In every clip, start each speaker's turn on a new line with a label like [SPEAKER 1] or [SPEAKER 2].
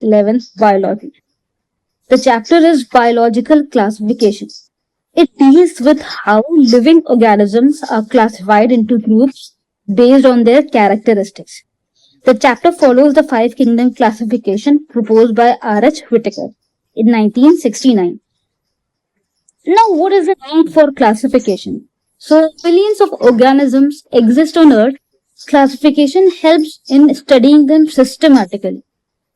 [SPEAKER 1] 11th Biology. The chapter is Biological Classification. It deals with how living organisms are classified into groups based on their characteristics. The chapter follows the five kingdom classification proposed by R.H. Whitaker in 1969. Now, what is the need for classification? So, billions of organisms exist on Earth. Classification helps in studying them systematically.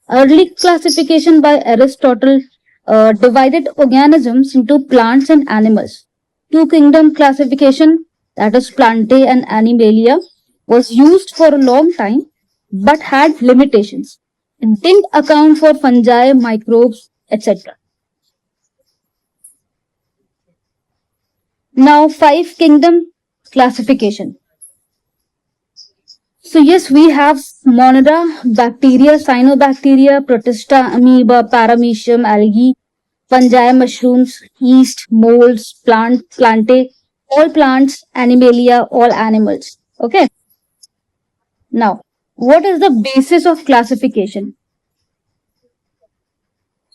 [SPEAKER 1] Early classification by Aristotle divided organisms into plants and animals. Two kingdom classification, that is Plantae and Animalia, was used for a long time but had limitations. It didn't account for fungi, microbes, etc. Now, five kingdom classification. So yes, we have Monera, bacteria, cyanobacteria, protista, amoeba, paramecium, algae, fungi, mushrooms, yeast, molds, plantae, all plants, animalia, all animals. Okay. Now, what is the basis of classification?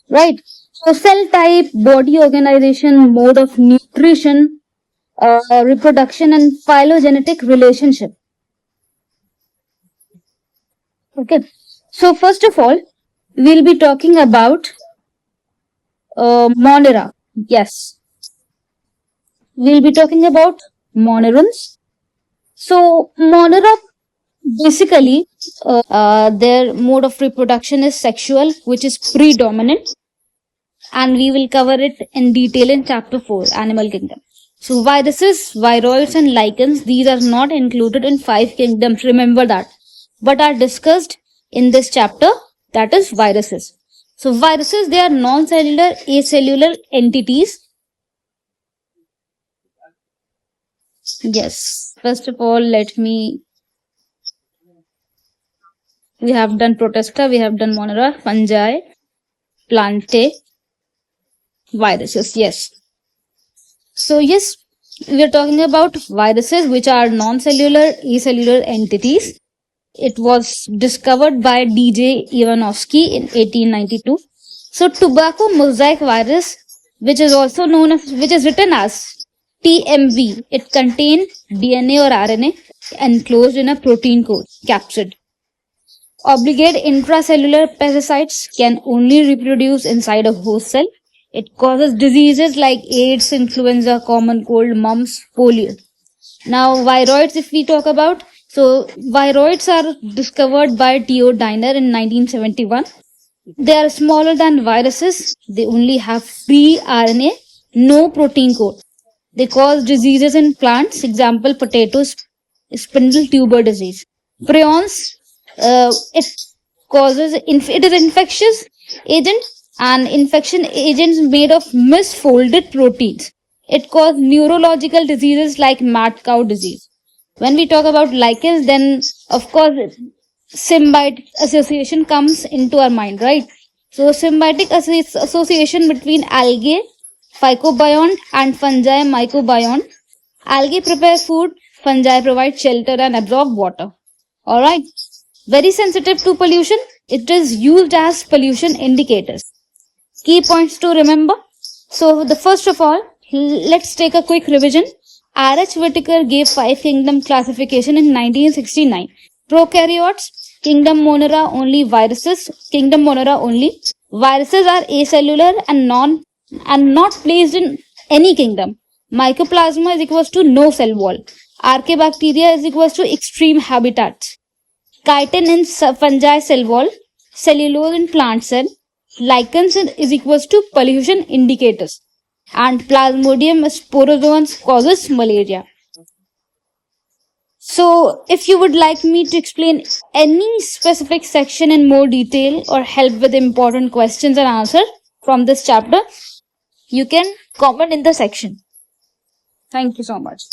[SPEAKER 1] Right. So cell type, body organization, mode of nutrition, reproduction, and phylogenetic relationship. Okay. So first of all, we'll be talking about Monera. Yes. We'll be talking about monerons. So Monera basically their mode of reproduction is sexual, which is predominant, and we will cover it in detail in chapter 4, Animal Kingdom. So viruses, viroids, and lichens, these are not included in five kingdoms, remember that, but are discussed in this chapter, that is viruses. So viruses, they are non-cellular, acellular entities. Yes, first of all, we have done Protista, we have done Monera, fungi, plantae, viruses, yes. So yes, we are talking about viruses, which are non-cellular, acellular entities. It was discovered by D.J. Ivanovsky in 1892. So tobacco mosaic virus, which is also known as, which is written as TMV, it contains DNA or RNA enclosed in a protein coat, capsid. Obligate intracellular parasites can only reproduce inside a host cell. It causes diseases like AIDS, influenza, common cold, mumps, polio. Now, viroids, if we talk about, so viroids are discovered by Theo Diner in 1971. They are smaller than viruses. They only have free RNA, no protein coat. They cause diseases in plants. Example, potatoes, spindle tuber disease. Prions, it causes, it is infectious agent, and infection agents made of misfolded proteins. It causes neurological diseases like mad cow disease. When we talk about lichens, then of course symbiotic association comes into our mind, right? So symbiotic association between algae, phycobiont, and fungi, mycobiont. Algae prepare food, fungi provide shelter and absorb water. Alright. Very sensitive to pollution. It is used as pollution indicators. Key points to remember. So the first of all, let's take a quick revision. R.H. Whitaker gave five kingdom classification in 1969. Prokaryotes, kingdom Monera only viruses, kingdom Monera only. Viruses are acellular and not placed in any kingdom. Mycoplasma is equals to no cell wall. Archaebacteria is equals to extreme habitats. Chitin in fungi cell wall, cellulose in plant cell, lichens is equals to pollution indicators, and Plasmodium sporozoans causes malaria. So, if you would like me to explain any specific section in more detail or help with important questions and answers from this chapter, you can comment in the section. Thank you so much.